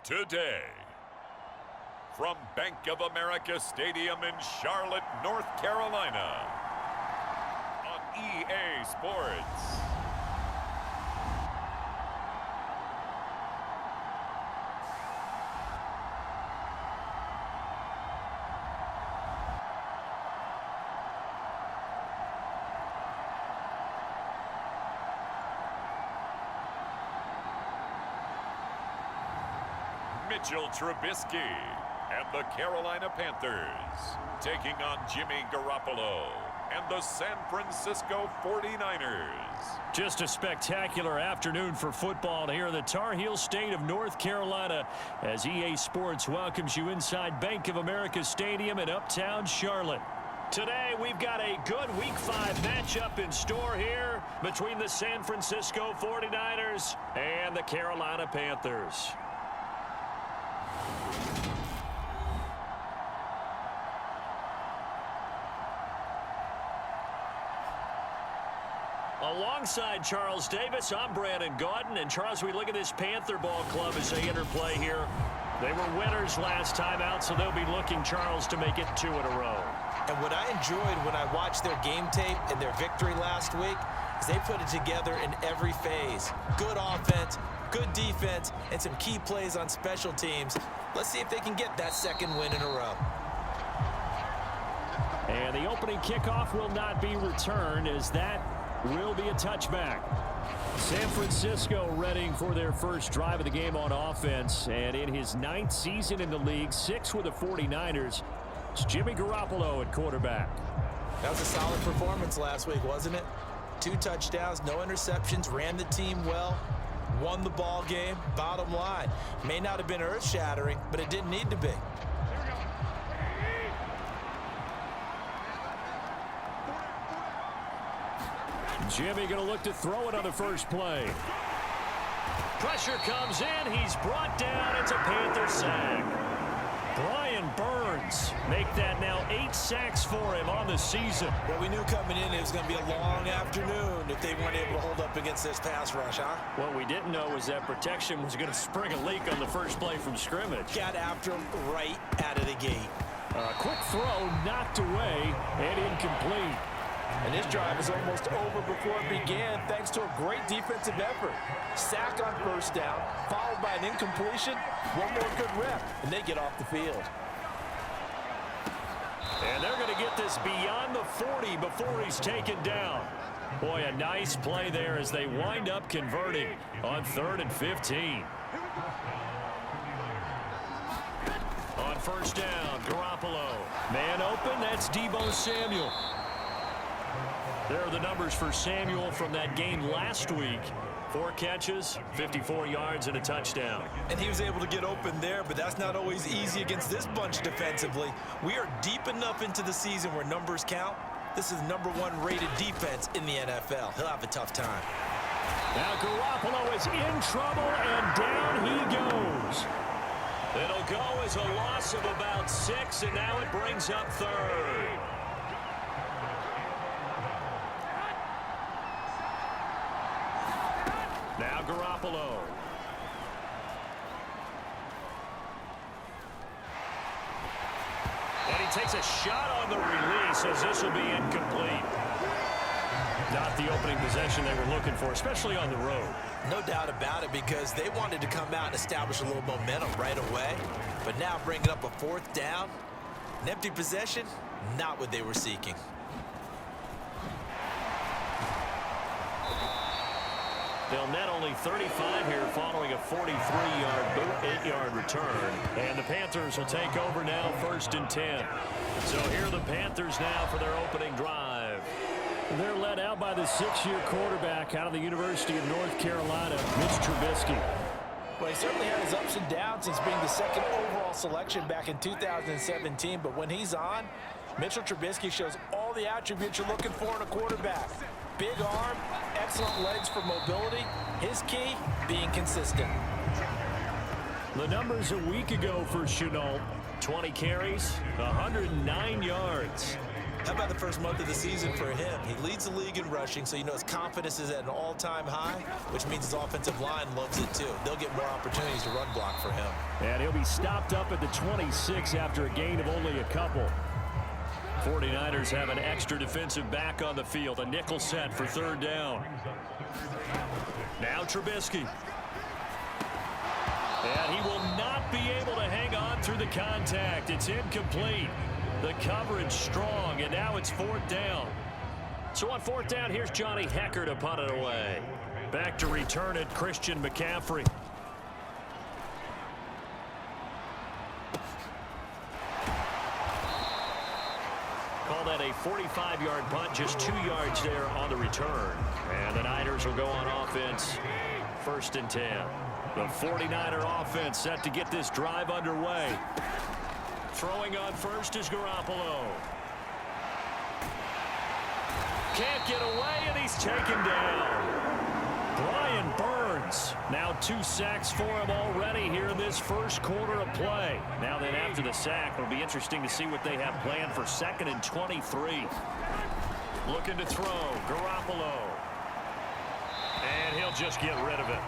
today. From Bank of America Stadium in Charlotte, North Carolina, on EA Sports. Mitchell Trubisky and the Carolina Panthers taking on Jimmy Garoppolo and the San Francisco 49ers. Just a spectacular afternoon for football here in the Tar Heel state of North Carolina as EA Sports welcomes you inside Bank of America Stadium in uptown Charlotte. Today we've got a good Week 5 matchup in store here between the San Francisco 49ers and the Carolina Panthers. Alongside Charles Davis, I'm Brandon Gaudin. And Charles, we look at this Panther ball club as they interplay here. They were winners last time out, so they'll be looking, Charles, to make it 2 in a row. And what I enjoyed when I watched their game tape and their victory last week is they put it together in every phase. Good offense, good defense, and some key plays on special teams. Let's see if they can get that second win in a row. And the opening kickoff will not be returned as that will be a touchback. San Francisco readying for their first drive of the game on offense. And in his 9th season in the league, 6 with the 49ers, it's Jimmy Garoppolo at quarterback. That was a solid performance last week, wasn't it? 2 touchdowns, no interceptions, ran the team well, won the ball game. Bottom line, may not have been earth-shattering, but it didn't need to be. Jimmy going to look to throw it on the first play. Pressure comes in. He's brought down. It's a Panther sack. Brian Burns make that now 8 sacks for him on the season. Well, we knew coming in it was going to be a long afternoon if they weren't able to hold up against this pass rush, huh? What we didn't know was that protection was going to spring a leak on the first play from scrimmage. Got after him right out of the gate. Quick throw knocked away and incomplete. And this drive is almost over before it began thanks to a great defensive effort. Sack on first down, followed by an incompletion, one more good rep, and they get off the field. And they're going to get this beyond the 40 before he's taken down. Boy, a nice play there as they wind up converting on 3rd and 15. On first down, Garoppolo. Man open, that's Deebo Samuel. There are the numbers for Samuel from that game last week. 4 catches, 54 yards, and a touchdown. And he was able to get open there, but that's not always easy against this bunch defensively. We are deep enough into the season where numbers count. This is the #1 rated defense in the NFL. He'll have a tough time. Now Garoppolo is in trouble, and down he goes. It'll go as a loss of about 6, and now it brings up 3rd. Now Garoppolo. And he takes a shot on the release as this will be incomplete. Not the opening possession they were looking for, especially on the road. No doubt about it, because they wanted to come out and establish a little momentum right away. But now bringing up a 4th down, an empty possession, not what they were seeking. They'll net only 35 here following a 43-yard boot, 8-yard return. And the Panthers will take over now 1st and 10. So here are the Panthers now for their opening drive. They're led out by the 6-year quarterback out of the University of North Carolina, Mitch Trubisky. Well, he certainly had his ups and downs since being the 2nd overall selection back in 2017. But when he's on, Mitchell Trubisky shows all the attributes you're looking for in a quarterback. Big arm, excellent legs for mobility. His key, being consistent. The numbers a week ago for Shenault: 20 carries, 109 yards. How about the first month of the season for him? He leads the league in rushing, so you know his confidence is at an all-time high, which means his offensive line loves it too. They'll get more opportunities to run block for him. And he'll be stopped up at the 26 after a gain of only a couple. 49ers have an extra defensive back on the field. A nickel set for third down. Now Trubisky. And he will not be able to hang on through the contact. It's incomplete. The coverage strong, and now it's fourth down. So on fourth down, here's Johnny Hecker to punt it away. Back to return it, Christian McCaffrey. Call that a 45-yard punt, just 2 yards there on the return. And the Niners will go on offense, 1st and 10. The 49er offense set to get this drive underway. Throwing on first is Garoppolo. Can't get away, and he's taken down. Brian Burns. Now 2 sacks for him already here in this first quarter of play. Now then, after the sack, it'll be interesting to see what they have planned for 2nd and 23. Looking to throw. Garoppolo. And he'll just get rid of it.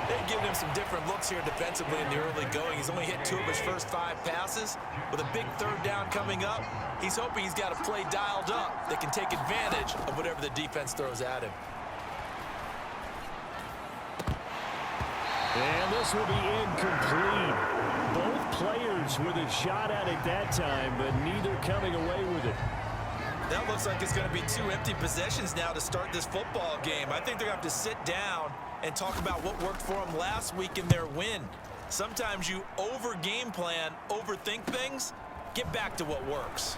They've given him some different looks here defensively in the early going. He's only hit 2 of his first 5 passes. With a big third down coming up, he's hoping he's got a play dialed up that can take advantage of whatever the defense throws at him. And this will be incomplete. Both players with a shot at it that time, but neither coming away with it. That looks like it's going to be 2 empty possessions now to start this football game. I think they're going to have to sit down and talk about what worked for them last week in their win. Sometimes you over-game plan, overthink things. Get back to what works.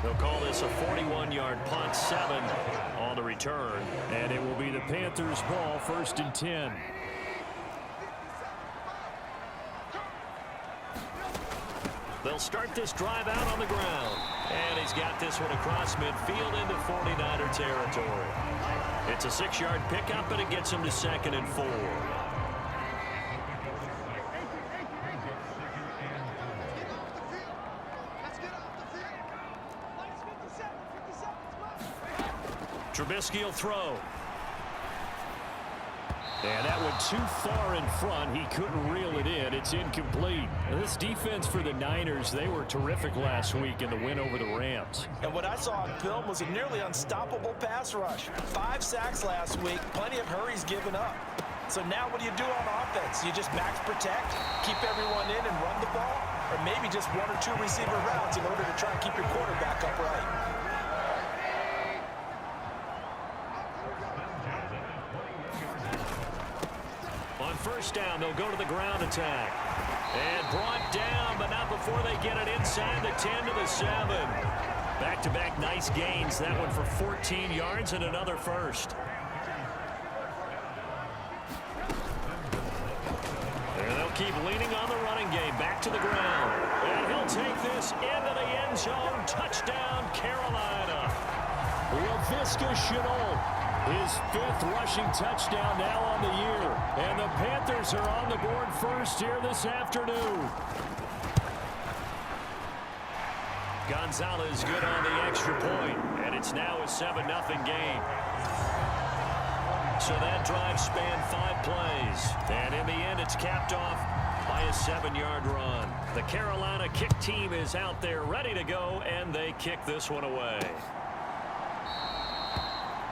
They'll call this a 41-yard punt, 7 on the return. And it will be the Panthers' ball, 1st and 10. They'll start this drive out on the ground. And he's got this one across midfield into 49er territory. It's a 6-yard pickup, and it gets him to 2nd and 4. Trubisky will throw. And that went too far in front. He couldn't reel it in. It's incomplete. This defense for the Niners, they were terrific last week in the win over the Rams. And what I saw on film was a nearly unstoppable pass rush. 5 sacks last week, plenty of hurries given up. So now what do you do on offense? You just max protect, keep everyone in and run the ball? Or maybe just 1 or 2 receiver routes in order to try and keep your quarterback upright? First down, they'll go to the ground attack. And brought down, but not before they get it inside the 10 to the 7. Back-to-back nice gains. That one for 14 yards and another first. And they'll keep leaning on the running game. Back to the ground. And he'll take this into the end zone. Touchdown, Carolina. Laviska Shenault. His 5th rushing touchdown now on the year. And the Panthers are on the board first here this afternoon. Gonzalez good on the extra point. And it's now a 7-0 game. So that drive spanned 5 plays. And in the end, it's capped off by a 7-yard run. The Carolina kick team is out there ready to go, and they kick this one away.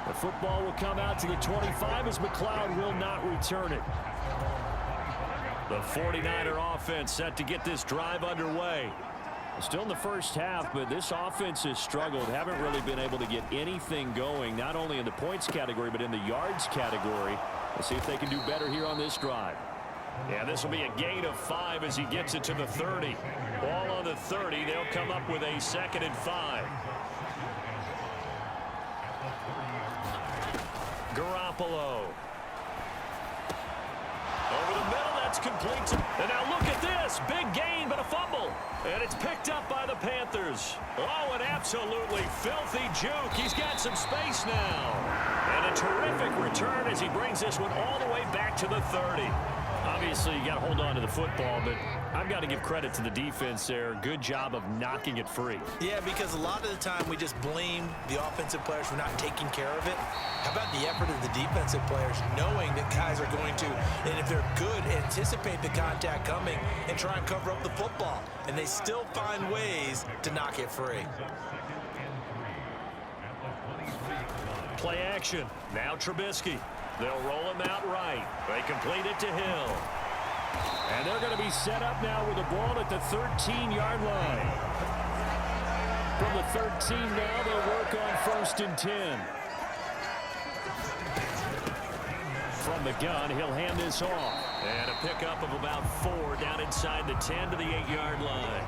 The football will come out to the 25 as McLeod will not return it. The 49er offense set to get this drive underway. Still in the first half, but this offense has struggled. Haven't really been able to get anything going, not only in the points category, but in the yards category. Let's see if they can do better here on this drive. Yeah, this will be a gain of 5 as he gets it to the 30. Ball on the 30. They'll come up with a 2nd and 5. Garoppolo. Over the middle, that's complete. And now look at this. Big gain, but a fumble. And it's picked up by the Panthers. Oh, an absolutely filthy juke. He's got some space now. And a terrific return as he brings this one all the way back to the 30. Obviously. Obviously, you got to hold on to the football, but I've got to give credit to the defense there. Good job of knocking it free. Yeah, because a lot of the time we just blame the offensive players for not taking care of it. How about the effort of the defensive players knowing that guys are going to, and if they're good, anticipate the contact coming and try and cover up the football. And they still find ways to knock it free. Play action. Now Trubisky. They'll roll him out right. They complete it to Hill. And they're going to be set up now with the ball at the 13-yard line. From the 13 now, they'll work on 1st and 10. From the gun, he'll hand this off. And a pickup of about 4 down inside the 10 to the 8-yard line.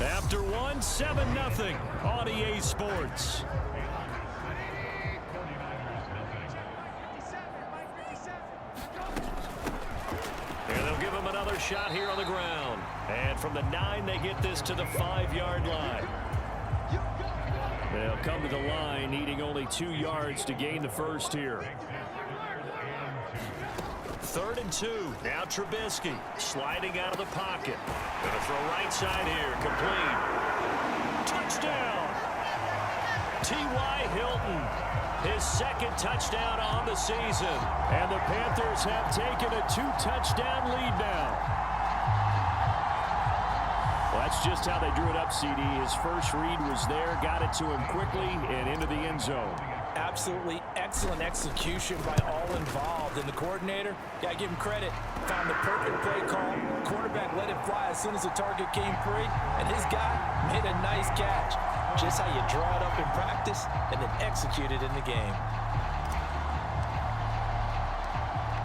After one, 7-0 on EA Sports. And they'll give him another shot here on the ground. And from the 9, they get this to the 5-yard line. They'll come to the line, needing only 2 yards to gain the first here. 3rd and 2. Now Trubisky sliding out of the pocket. Going to throw right side here. Complete. Touchdown. T.Y. Hilton. His 2nd touchdown on the season. And the Panthers have taken a 2-touchdown lead now. Well, that's just how they drew it up, CD. His first read was there. Got it to him quickly and into the end zone. Absolutely excellent execution by all involved. And the coordinator, got to give him credit, found the perfect play call. Quarterback let it fly as soon as the target came free. And his guy made a nice catch. Just how you draw it up in practice and then execute it in the game.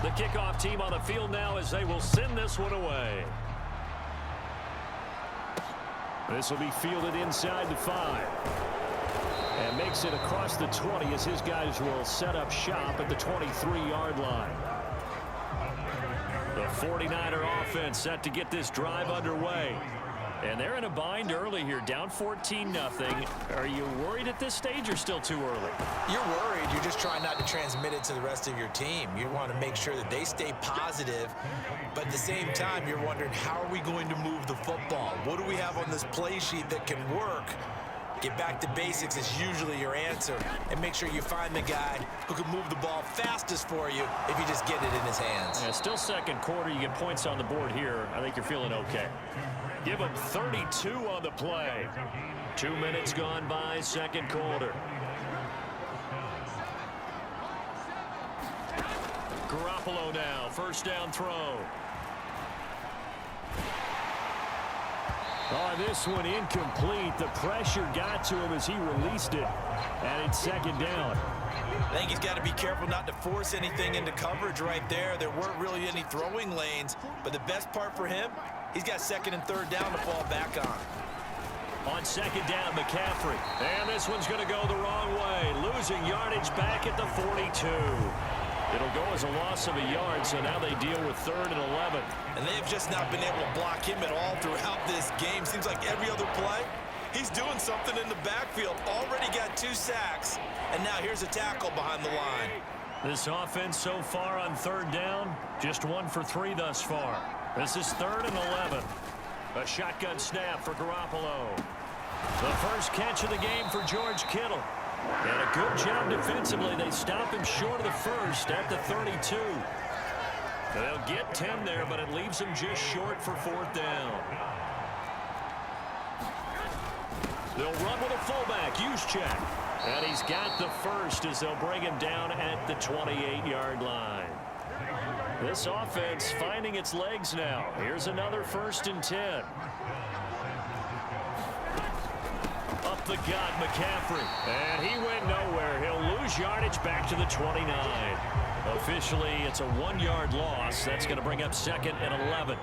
The kickoff team on the field now as they will send this one away. This will be fielded inside the 5. And makes it across the 20 as his guys will set up shop at the 23-yard line. The 49er offense set to get this drive underway. And they're in a bind early here, down 14-0. Are you worried at this stage or still too early? You're worried. You're just trying not to transmit it to the rest of your team. You want to make sure that they stay positive. But at the same time, you're wondering, how are we going to move the football? What do we have on this play sheet that can work? Get back to basics is usually your answer. And make sure you find the guy who can move the ball fastest for you if you just get it in his hands. Yeah, still second quarter. You get points on the board here. I think you're feeling okay. Give him 32 on the play. 2 minutes gone by, second quarter. Garoppolo now, first down throw. Oh, this one incomplete. The pressure got to him as he released it. And it's second down. I think he's got to be careful not to force anything into coverage right there. There weren't really any throwing lanes. But the best part for him, he's got 2nd and 3rd down to fall back on. On 2nd down, McCaffrey. And this one's going to go the wrong way. Losing yardage back at the 42. It'll go as a loss of a yard, so now they deal with 3rd and 11. And they've just not been able to block him at all throughout this game. Seems like every other play, he's doing something in the backfield. Already got 2 sacks, and now here's a tackle behind the line. This offense so far on 3rd down, just 1 for 3 thus far. This is 3rd and 11. A shotgun snap for Garoppolo. The first catch of the game for George Kittle. And a good job defensively. They stop him short of the first at the 32. They'll get 10 there, but it leaves them just short for 4th down. They'll run with a fullback, Juszczyk. And he's got the first as they'll bring him down at the 28-yard line. This offense finding its legs now. Here's another 1st and 10. Up the gut, McCaffrey. And he went nowhere. He'll lose yardage back to the 29. Officially, it's a 1-yard loss. That's going to bring up 2nd and 11.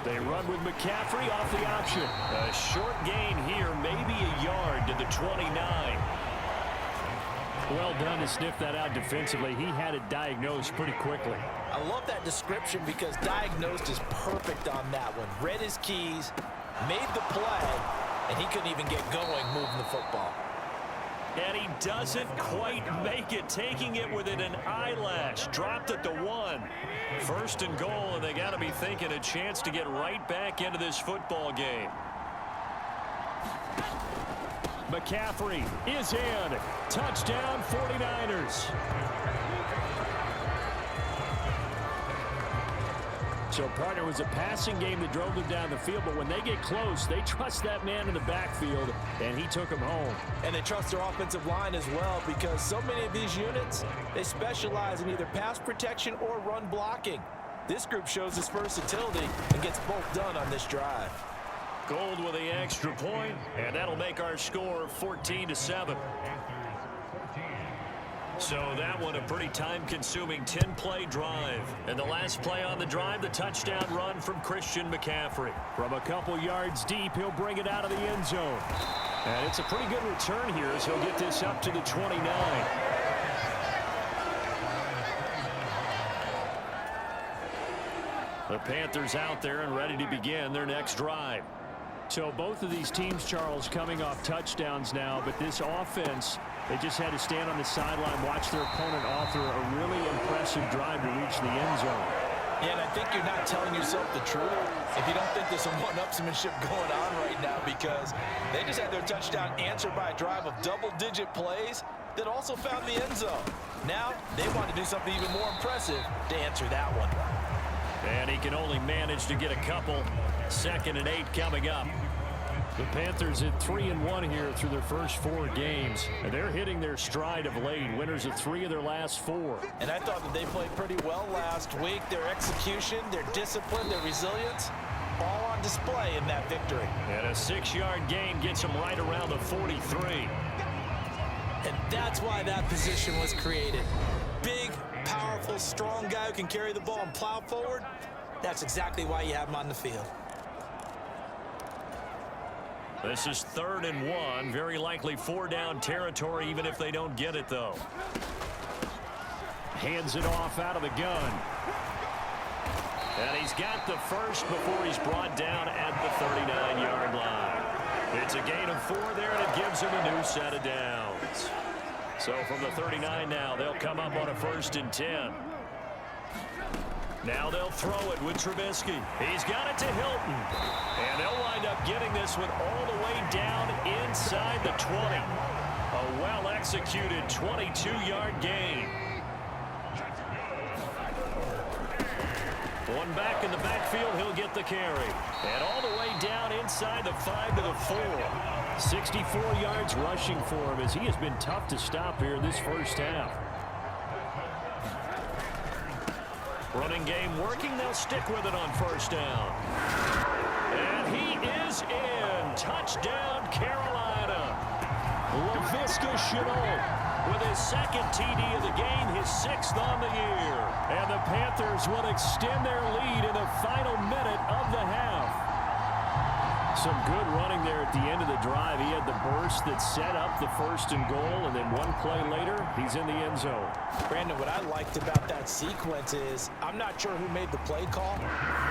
They run with McCaffrey off the option. A short gain here, maybe a yard to the 29. Well done to sniff that out defensively. He had it diagnosed pretty quickly. I love that description because diagnosed is perfect on that one. Read his keys, made the play, and he couldn't even get going moving the football. And he doesn't quite make it, taking it within an eyelash. Dropped it to 1. First and goal, and they got to be thinking a chance to get right back into this football game. McCaffrey is in. Touchdown, 49ers. So, partner, was a passing game that drove them down the field, but when they get close, they trust that man in the backfield, and he took him home. And they trust their offensive line as well because so many of these units, they specialize in either pass protection or run blocking. This group shows its versatility and gets both done on this drive. Gold with the extra point, and that'll make our score 14-7. So that one a pretty time-consuming 10-play drive. And the last play on the drive, the touchdown run from Christian McCaffrey. From a couple yards deep, he'll bring it out of the end zone. And it's a pretty good return here as he'll get this up to the 29. The Panthers out there and ready to begin their next drive. So both of these teams, Charles, coming off touchdowns now, but this offense, they just had to stand on the sideline, watch their opponent author a really impressive drive to reach the end zone. Yeah, and I think you're not telling yourself the truth if you don't think there's some one-upsmanship going on right now because they just had their touchdown answered by a drive of double-digit plays that also found the end zone. Now they want to do something even more impressive to answer that one. And he can only manage to get a couple. 2nd and 8 coming up. The Panthers at 3-1 here through their first 4 games. And they're hitting their stride of late. Winners of 3 of their last 4. And I thought that they played pretty well last week. Their execution, their discipline, their resilience, all on display in that victory. And a 6-yard gain gets them right around the 43. And that's why that position was created. Big, powerful, strong guy who can carry the ball and plow forward. That's exactly why you have him on the field. This is 3rd and 1. Very likely 4-down territory, even if they don't get it, though. Hands it off out of the gun. And he's got the first before he's brought down at the 39-yard line. It's a gain of 4 there, and it gives him a new set of downs. So from the 39 now, they'll come up on a 1st and 10. Now they'll throw it with Trubisky. He's got it to Hilton. And they'll wind up getting this one all the way down inside the 20. A well-executed 22-yard gain. One back in the backfield, he'll get the carry. And all the way down inside the 5 to the 4. 64 yards rushing for him as he has been tough to stop here this first half. Running game working. They'll stick with it on 1st down. And he is in. Touchdown, Carolina. Laviska Shenault with his 2nd TD of the game, his 6th on the year. And the Panthers will extend their lead in the final minute of the half. Some good running there at the end of the drive. He had the burst that set up the 1st and goal, and then one play later, he's in the end zone. Brandon, what I liked about that sequence is I'm not sure who made the play call,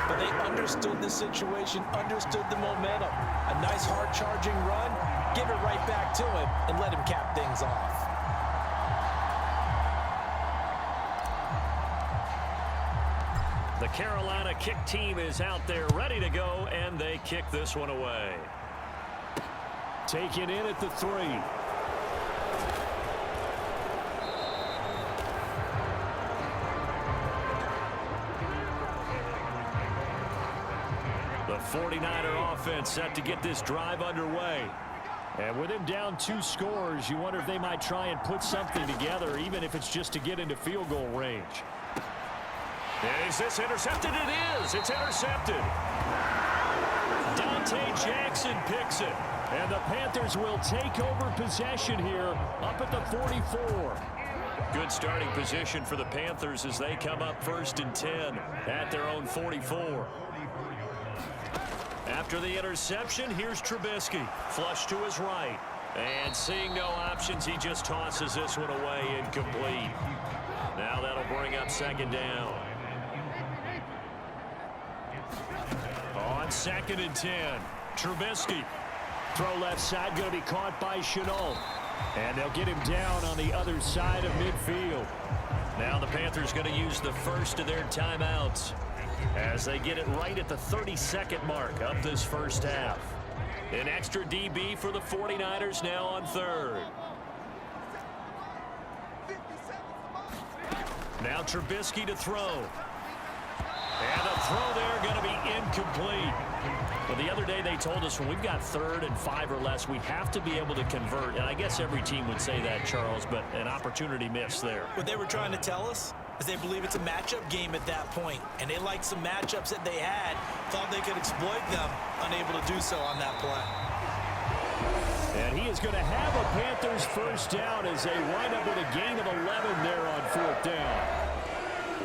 but they understood the situation, understood the momentum. A nice hard-charging run, give it right back to him, and let him cap things off. The Carolina kick team is out there ready to go, and they kick this one away. Taken in at the 3. The 49er offense set to get this drive underway. And with him down 2 scores, you wonder if they might try and put something together, even if it's just to get into field goal range. Is this intercepted? It is. It's intercepted. Dante Jackson picks it. And the Panthers will take over possession here up at the 44. Good starting position for the Panthers as they come up 1st and 10 at their own 44. After the interception, here's Trubisky. Flush to his right. And seeing no options, he just tosses this one away incomplete. Now that'll bring up second down. On 2nd and 10, Trubisky. Throw left side, going to be caught by Shenault. And they'll get him down on the other side of midfield. Now the Panthers going to use the first of their timeouts as they get it right at the 32nd mark of this first half. An extra DB for the 49ers now on 3rd. Now Trubisky to throw. And the throw there going to be incomplete. Well, the other day they told us when we've got 3rd and 5 or less, we have to be able to convert. And I guess every team would say that, Charles, but an opportunity missed there. What they were trying to tell us is they believe it's a matchup game at that point, and they liked some matchups that they had, thought they could exploit them, unable to do so on that play. And he is going to have a Panthers first down as they wind up with a gain of 11 there on 4th down.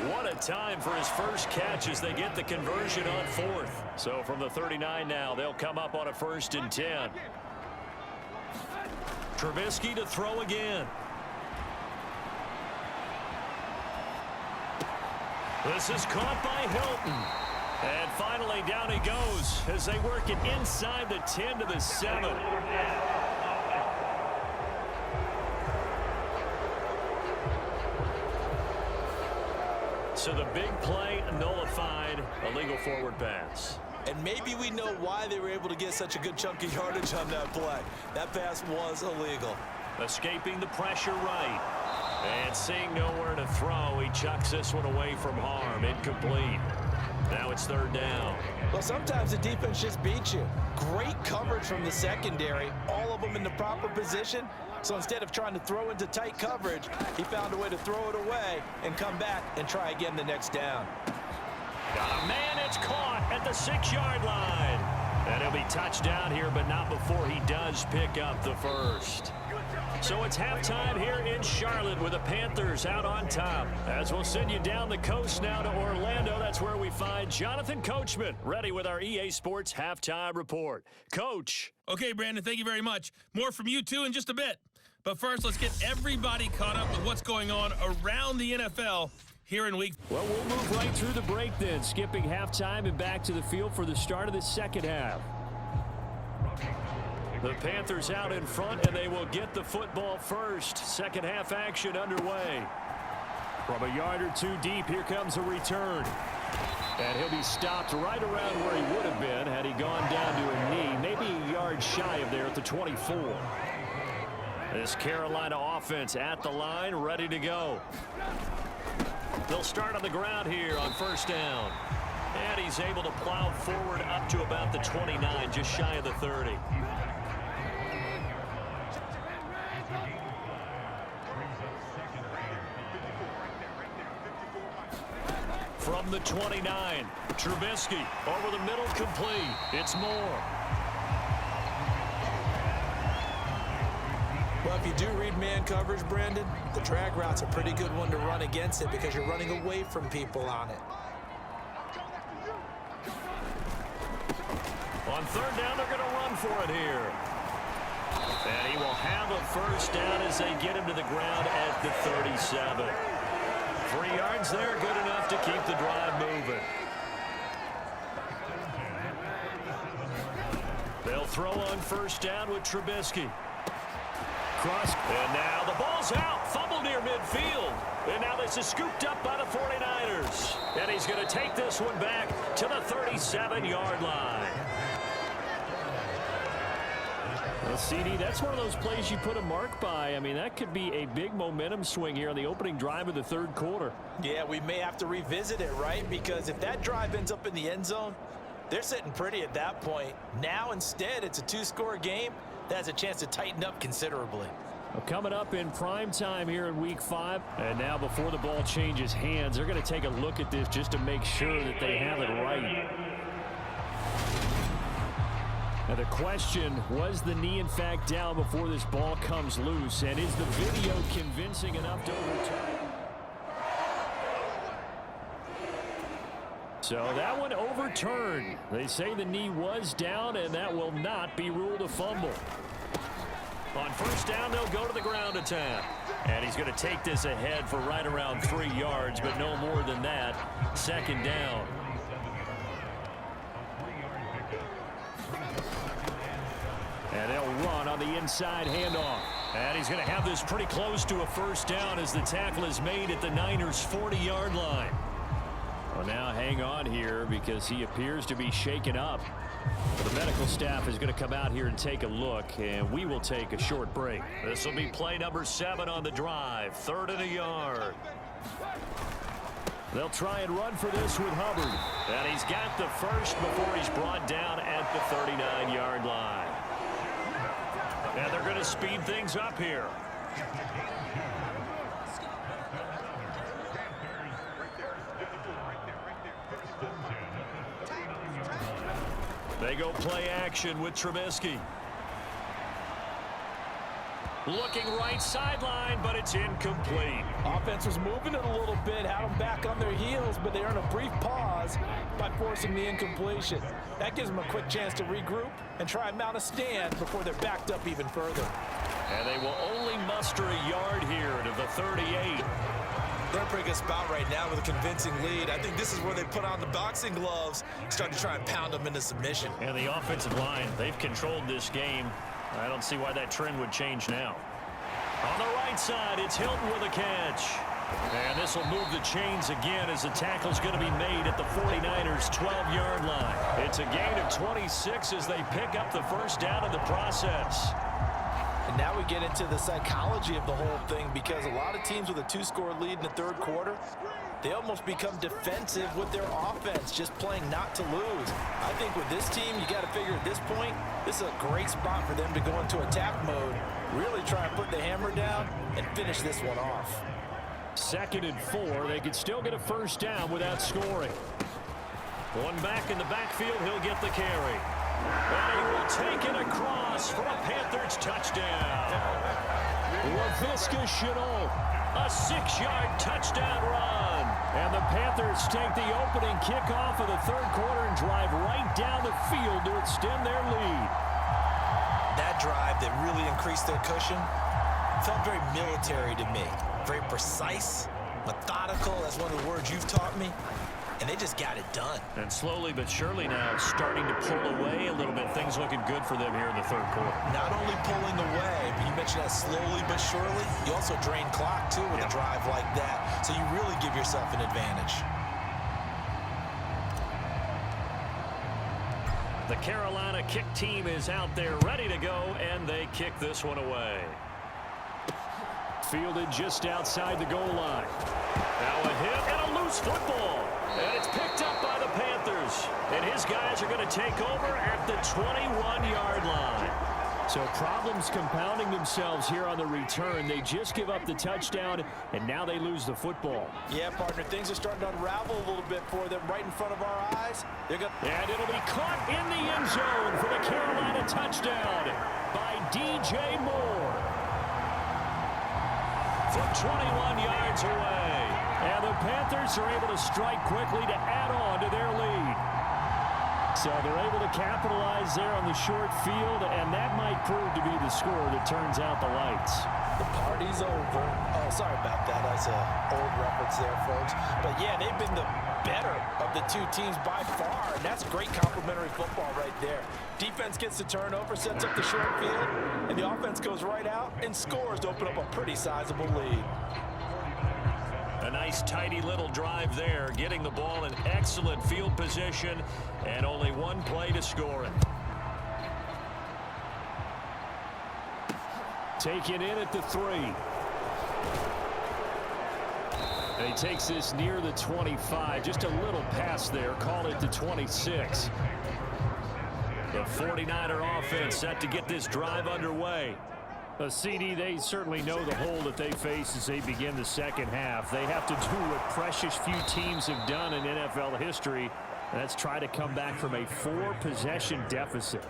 What a time for his first catch as they get the conversion on 4th. So from the 39 now, they'll come up on a 1st and 10. Trubisky to throw again. This is caught by Hilton. And finally down he goes as they work it inside the 10 to the 7. So the big play nullified, a legal forward pass. And maybe we know why they were able to get such a good chunk of yardage on that play. That pass was illegal. Escaping the pressure right. And seeing nowhere to throw, he chucks this one away from harm. Incomplete. Now it's 3rd down. Well, sometimes the defense just beats you. Great coverage from the secondary. All of them in the proper position. So instead of trying to throw into tight coverage, he found a way to throw it away and come back and try again the next down. Got a man, it's caught at the 6-yard line. And he'll be touched down here, but not before he does pick up the first. So it's halftime here in Charlotte with the Panthers out on top. As we'll send you down the coast now to Orlando, that's where we find Jonathan Coachman, ready with our EA Sports Halftime Report. Coach. Okay, Brandon, thank you very much. More from you, too, in just a bit. But first, let's get everybody caught up with what's going on around the NFL here in week. Well, we'll move right through the break then, skipping halftime and back to the field for the start of the second half. The Panthers out in front, and they will get the football first. Second half action underway. From a yard or two deep, here comes a return. And he'll be stopped right around where he would have been had he gone down to a knee, maybe a yard shy of there at the 24. This Carolina offense at the line, ready to go. They'll start on the ground here on 1st down. And he's able to plow forward up to about the 29, just shy of the 30. From the 29, Trubisky over the middle, complete. It's Moore. Well, if you do read man coverage, Brandon, the drag route's a pretty good one to run against it because you're running away from people on it. On 3rd down, they're going to run for it here. And he will have a first down as they get him to the ground at the 37. 3 yards there, good enough to keep the drive moving. They'll throw on 1st down with Trubisky. Cross. And now the ball's out. Fumble near midfield. And now this is scooped up by the 49ers. And he's going to take this one back to the 37-yard line. Well, CD, that's one of those plays you put a mark by. I mean, that could be a big momentum swing here on the opening drive of the 3rd quarter. Yeah, we may have to revisit it, right? Because if that drive ends up in the end zone, they're sitting pretty at that point. Now, instead, it's a 2-score game. That has a chance to tighten up considerably. Well, coming up in prime time here in Week 5. And now before the ball changes hands, they're going to take a look at this just to make sure that they have it right. Now the question, was the knee in fact down before this ball comes loose? And is the video convincing enough to overturn? So that one overturned. They say the knee was down, and that will not be ruled a fumble. On first down, they'll go to the ground attack. And he's going to take this ahead for right around 3 yards, but no more than that. Second down. And they'll run on the inside handoff. And he's going to have this pretty close to a first down as the tackle is made at the Niners' 40-yard line. Well, now hang on here because he appears to be shaken up. The medical staff is going to come out here and take a look, and we will take a short break. This will be play number 7 on the drive. 3rd and a yard. They'll try and run for this with Hubbard. And he's got the first before he's brought down at the 39-yard line. And they're going to speed things up here. They go play action with Trubisky. Looking right sideline, but it's incomplete. Offense was moving it a little bit, had them back on their heels, but they earned a brief pause by forcing the incompletion. That gives them a quick chance to regroup and try and mount a stand before they're backed up even further. And they will only muster a yard here to the 38. They're in a pretty good spot right now with a convincing lead. I think this is where they put on the boxing gloves, start to try and pound them into submission. And the offensive line, they've controlled this game. I don't see why that trend would change now. On the right side, it's Hilton with a catch. And this will move the chains again as the tackle's going to be made at the 49ers' 12-yard line. It's a gain of 26 as they pick up the first down in the process. And now we get into the psychology of the whole thing, because a lot of teams with a 2-score lead in the third quarter, they almost become defensive with their offense, just playing not to lose. I think with this team, you got to figure at this point, this is a great spot for them to go into attack mode, really try and put the hammer down and finish this one off. 2nd and 4. They could still get a first down without scoring. One back in the backfield, he'll get the carry. And he will take it across for a Panthers touchdown. Laviska Shenault, a 6-yard touchdown run. And the Panthers take the opening kickoff of the third quarter and drive right down the field to extend their lead. That drive that really increased their cushion felt very military to me. Very precise, methodical. That's one of the words you've taught me. And they just got it done. And slowly but surely now starting to pull away a little bit. Things looking good for them here in the third quarter. Not only pulling away, but you mentioned that slowly but surely. You also drain clock, too, with a drive like that. So you really give yourself an advantage. The Carolina kick team is out there ready to go, and they kick this one away. Fielded just outside the goal line. Now a hit and a loose football. And it's picked up by the Panthers. And his guys are going to take over at the 21-yard line. So problems compounding themselves here on the return. They just give up the touchdown, and now they lose the football. Yeah, partner, things are starting to unravel a little bit for them right in front of our eyes. And it'll be caught in the end zone for the Carolina touchdown by DJ Moore. From 21 yards away. And the Panthers are able to strike quickly to add on to their lead. So they're able to capitalize there on the short field, and that might prove to be the score that turns out the lights. The party's over. Oh, sorry about that. That's an old reference there, folks. But, yeah, they've been the better of the two teams by far, and that's great complementary football right there. Defense gets the turnover, sets up the short field, and the offense goes right out and scores to open up a pretty sizable lead. A nice, tidy little drive there, getting the ball in excellent field position, and only one play to score it. Taken in at the 3. And he takes this near the 25, just a little pass there, call it the 26. The 49er offense set to get this drive underway. CD, they certainly know the hole that they face as they begin the second half. They have to do what precious few teams have done in NFL history, and that's try to come back from a 4-possession deficit.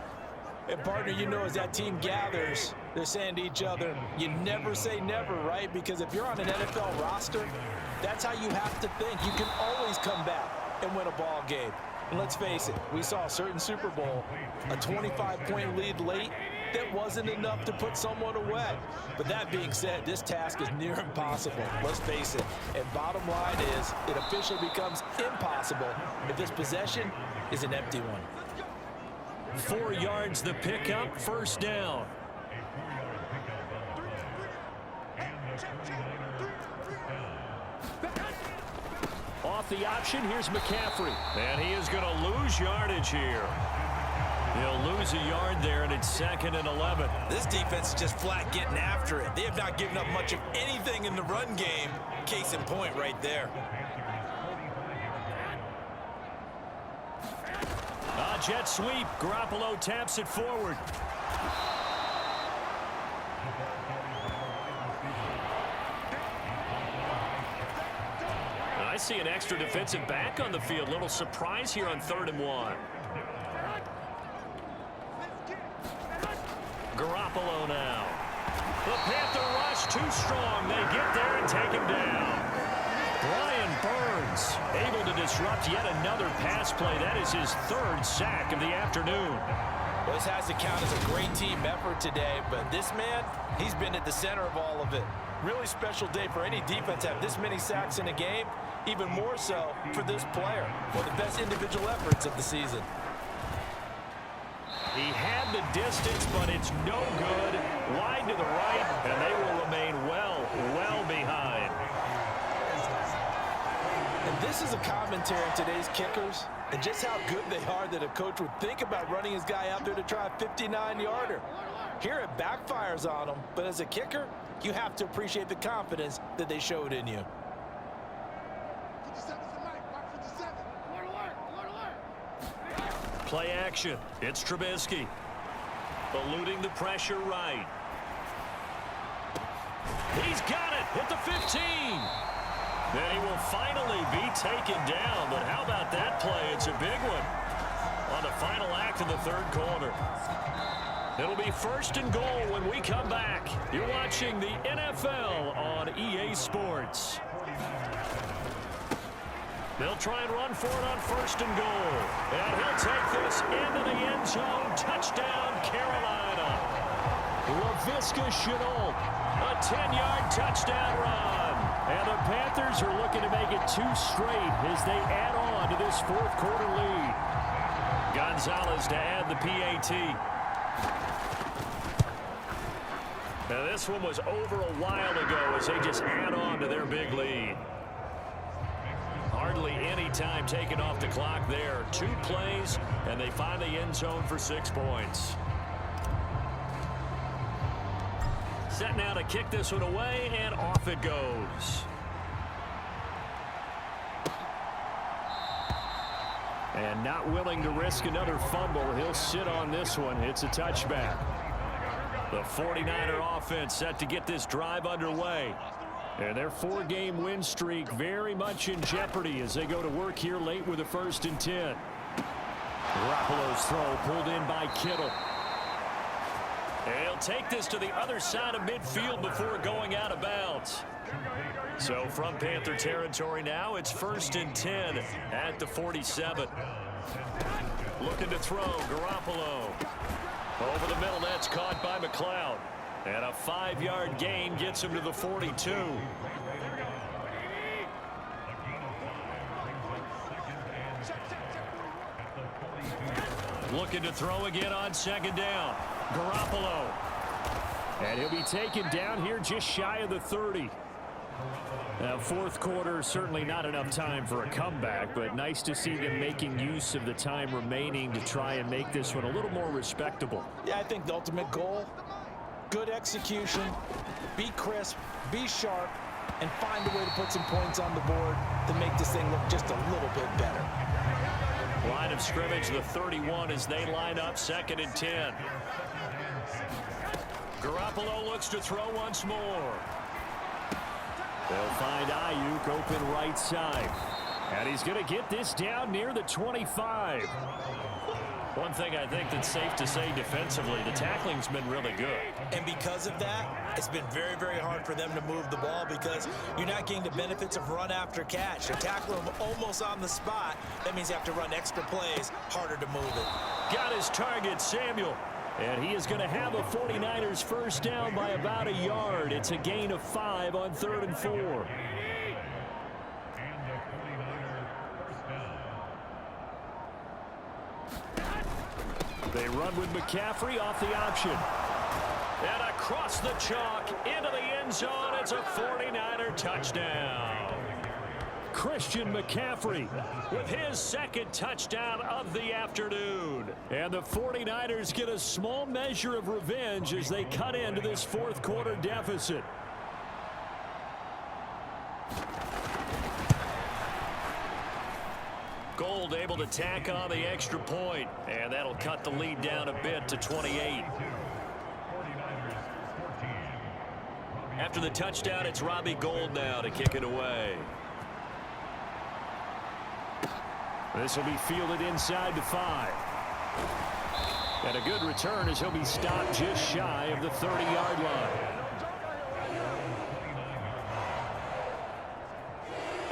And, partner, you know, as that team gathers, they're saying to each other, you never say never, right? Because if you're on an NFL roster, that's how you have to think. You can always come back and win a ball game. And let's face it, we saw a certain Super Bowl, a 25-point lead late, that wasn't enough to put someone away. But that being said, this task is near impossible. Let's face it. And bottom line is, it officially becomes impossible if this possession is an empty one. 4 yards the pickup, first down. Off the option, here's McCaffrey. And he is going to lose yardage here. He'll lose a yard there, and it's 2nd and 11. This defense is just flat getting after it. They have not given up much of anything in the run game. Case in point right there. Jet sweep. Garoppolo taps it forward. I see an extra defensive back on the field. Little surprise here on 3rd and 1. Garoppolo now. The Panther rush too strong. They get there and take him down. Brian Burns able to disrupt yet another pass play. That is his 3rd sack of the afternoon. Well, this has to count as a great team effort today, but this man, he's been at the center of all of it. Really special day for any defense to have this many sacks in a game, even more so for this player. One of the best individual efforts of the season. He had the distance, but it's no good. Wide to the right, and they will remain well behind. And this is a commentary on today's kickers and just how good they are that a coach would think about running his guy out there to try a 59-yarder. Here it backfires on him, but as a kicker, you have to appreciate the confidence that they showed in you. Play action. It's Trubisky. Eluding the pressure right. He's got it at the 15. Then he will finally be taken down. But how about that play? It's a big one on the final act of the 3rd quarter. It'll be 1st and goal when we come back. You're watching the NFL on EA Sports. They'll try and run for it on 1st and goal. And he'll take this into the end zone. Touchdown, Carolina. Laviska Shenault, a 10-yard touchdown run. And the Panthers are looking to make it 2 straight as they add on to this 4th quarter lead. Gonzalez to add the PAT. Now this one was over a while ago as they just add on to their big lead. Hardly any time taken off the clock there. 2 plays, and they find the end zone for 6 points. Set now to kick this one away, and off it goes. And not willing to risk another fumble, he'll sit on this one. It's a touchback. The 49er offense set to get this drive underway. And their 4-game win streak very much in jeopardy as they go to work here late with a 1st and 10. Garoppolo's throw pulled in by Kittle. And he'll take this to the other side of midfield before going out of bounds. So from Panther territory now, it's 1st and 10 at the 47. Looking to throw, Garoppolo. Over the middle, that's caught by McLeod. And a 5-yard gain gets him to the 42. Looking to throw again on 2nd down. Garoppolo. And he'll be taken down here just shy of the 30. Now, 4th quarter, certainly not enough time for a comeback, but nice to see them making use of the time remaining to try and make this one a little more respectable. Yeah, I think the ultimate goal, good execution, be crisp, be sharp, and find a way to put some points on the board to make this thing look just a little bit better. Line of scrimmage, the 31 as they line up, 2nd and 10. Garoppolo looks to throw once more. They'll find Ayuk open right side. And he's going to get this down near the 25. One thing I think that's safe to say defensively, the tackling's been really good. And because of that, it's been very, very hard for them to move the ball because you're not getting the benefits of run after catch. You tackle them almost on the spot. That means you have to run extra plays, harder to move it. Got his target, Samuel. And he is going to have a 49ers first down by about a yard. It's a gain of 5 on 3rd and 4. They run with McCaffrey off the option. And across the chalk into the end zone. It's a 49er touchdown. Christian McCaffrey with his second touchdown of the afternoon. And the 49ers get a small measure of revenge as they cut into this fourth quarter deficit. Gold able to tack on the extra point, and that'll cut the lead down a bit to 28. After the touchdown, it's Robbie Gould now to kick it away. This will be fielded inside the 5. And a good return as he'll be stopped just shy of the 30-yard line.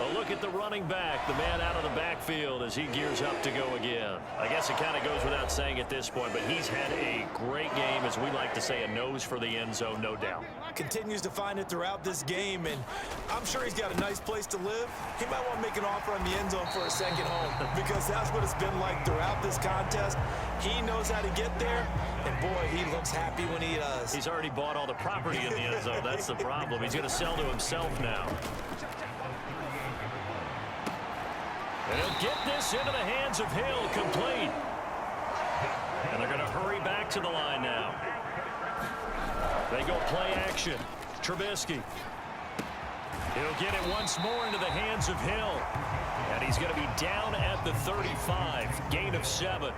A look at the running back, the man out of the backfield as he gears up to go again. I guess it kind of goes without saying at this point, but he's had a great game, as we like to say, a nose for the end zone, no doubt. Continues to find it throughout this game, and I'm sure he's got a nice place to live. He might want to make an offer on the end zone for a second home, because that's what it's been like throughout this contest. He knows how to get there, and boy, he looks happy when he does. He's already bought all the property in the end zone. That's the problem. He's going to sell to himself now. And he'll get this into the hands of Hill, complete. And they're going to hurry back to the line now. They go play action. Trubisky. He'll get it once more into the hands of Hill. And he's going to be down at the 35. Gain of 7.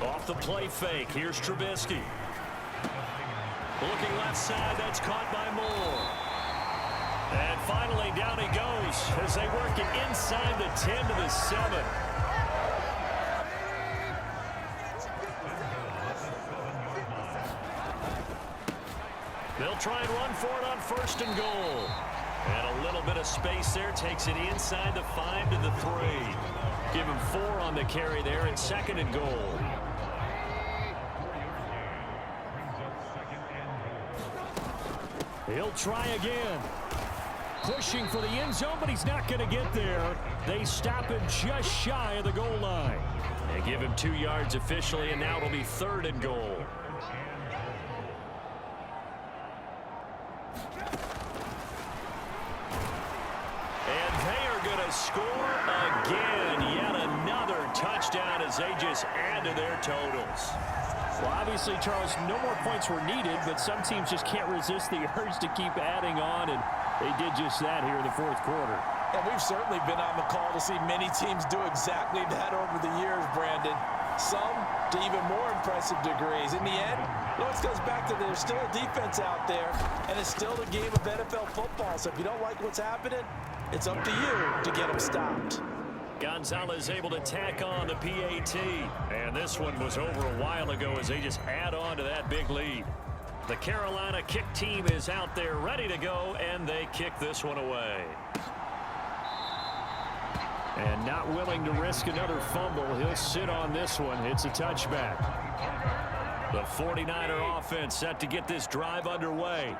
Off the play fake. Here's Trubisky. Looking left side. That's caught by Moore. And finally, down he goes as they work it inside the 10 to the 7. They'll try and run for it on 1st and goal. And a little bit of space there takes it inside the 5 to the 3. Give him 4 on the carry there at 2nd and goal. He'll try again. Pushing for the end zone, but he's not going to get there. They stop him just shy of the goal line. They give him 2 yards officially, and now it'll be 3rd and goal. And they are going to score again. Yet another touchdown as they just add to their totals. Well, obviously, Charles, no more points were needed, but some teams just can't resist the urge to keep adding on, and they did just that here in the fourth quarter. And we've certainly been on the call to see many teams do exactly that over the years, Brandon. Some to even more impressive degrees. In the end, it always goes back to there's still a defense out there, and it's still a game of NFL football. So if you don't like what's happening, it's up to you to get them stopped. Gonzalez able to tack on the PAT. And this one was over a while ago as they just add on to that big lead. The Carolina kick team is out there ready to go, and they kick this one away. And not willing to risk another fumble, he'll sit on this one. It's a touchback. The 49er offense set to get this drive underway.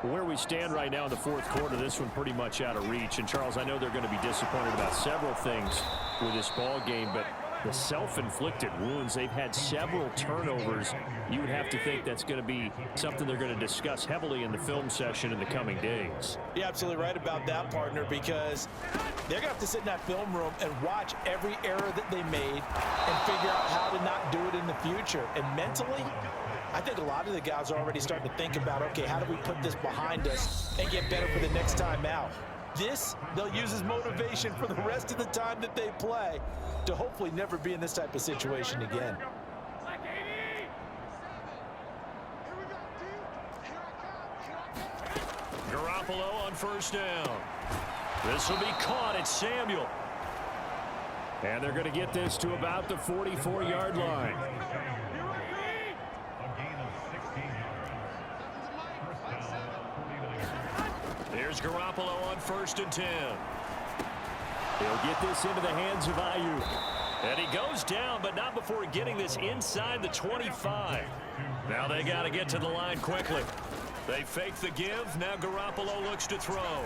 Where we stand right now in the fourth quarter, this one pretty much out of reach. And, Charles, I know they're going to be disappointed about several things with this ball game, but the self-inflicted wounds, they've had several turnovers. You would have to think that's going to be something they're going to discuss heavily in the film session in the coming days. You're absolutely right about that, partner, because they're going to have to sit in that film room and watch every error that they made and figure out how to not do it in the future. And mentally, I think a lot of the guys are already starting to think about, okay, how do we put this behind us and get better for the next time out? This, they'll use as motivation for the rest of the time that they play to hopefully never be in this type of situation again. Garoppolo on 1st down. This will be caught at Samuel. And they're going to get this to about the 44-yard line. Here's Garoppolo on 1st and 10. He'll get this into the hands of Ayuk. And he goes down, but not before getting this inside the 25. Now they got to get to the line quickly. They fake the give. Now Garoppolo looks to throw.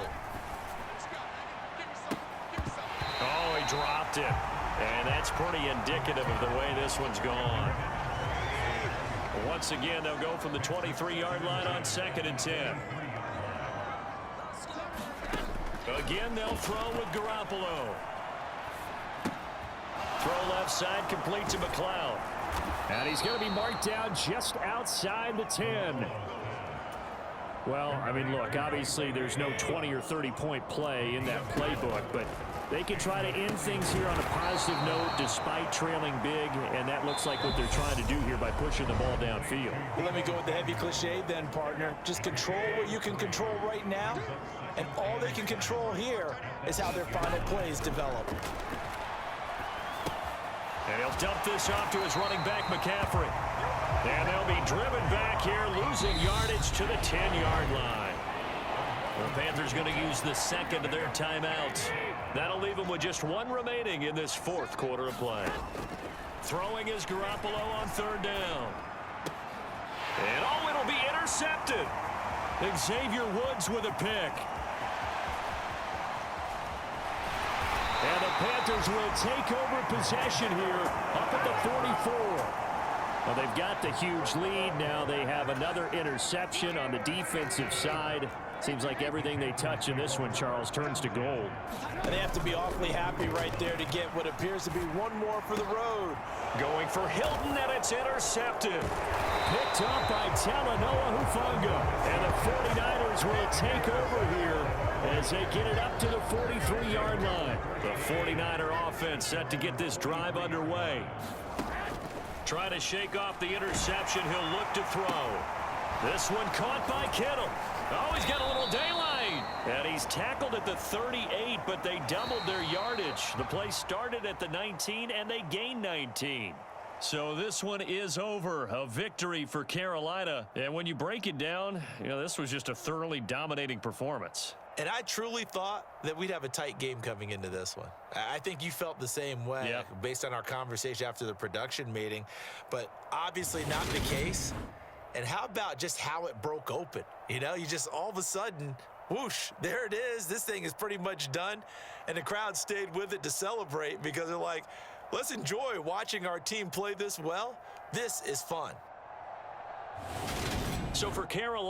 Oh, he dropped it. And that's pretty indicative of the way this one's gone. Once again, they'll go from the 23-yard line on 2nd and 10. Again, they'll throw with Garoppolo. Throw left side, complete to McLeod. And he's going to be marked down just outside the 10. Well, I mean, look, obviously there's no 20 or 30-point play in that playbook, but they can try to end things here on a positive note despite trailing big, and that looks like what they're trying to do here by pushing the ball downfield. Well, let me go with the heavy cliche then, partner. Just control what you can control right now, and all they can control here is how their final plays develop. And he'll dump this off to his running back, McCaffrey. And they'll be driven back here, losing yardage to the 10-yard line. The Panthers going to use the second of their timeouts. That'll leave them with just one remaining in this 4th quarter of play. Throwing is Garoppolo on 3rd down. And oh, it'll be intercepted. Xavier Woods with a pick. And the Panthers will take over possession here up at the 44. Well, they've got the huge lead. Now they have another interception on the defensive side. Seems like everything they touch in this one, Charles, turns to gold. And they have to be awfully happy right there to get what appears to be one more for the road. Going for Hilton, and it's intercepted. Picked up by Talanoa Hufanga. And the 49ers will take over here as they get it up to the 43-yard line. The 49er offense set to get this drive underway. Trying to shake off the interception. He'll look to throw. This one caught by Kittle. Oh, he's got a little daylight. And he's tackled at the 38, but they doubled their yardage. The play started at the 19, and they gained 19. So this one is over. A victory for Carolina. And when you break it down, this was just a thoroughly dominating performance. And I truly thought that we'd have a tight game coming into this one. I think you felt the same way based on our conversation after the production meeting, but obviously not the case. And how about just how it broke open? You just all of a sudden, whoosh, there it is. This thing is pretty much done. And the crowd stayed with it to celebrate because they're like, let's enjoy watching our team play this well. This is fun. So for Carolina,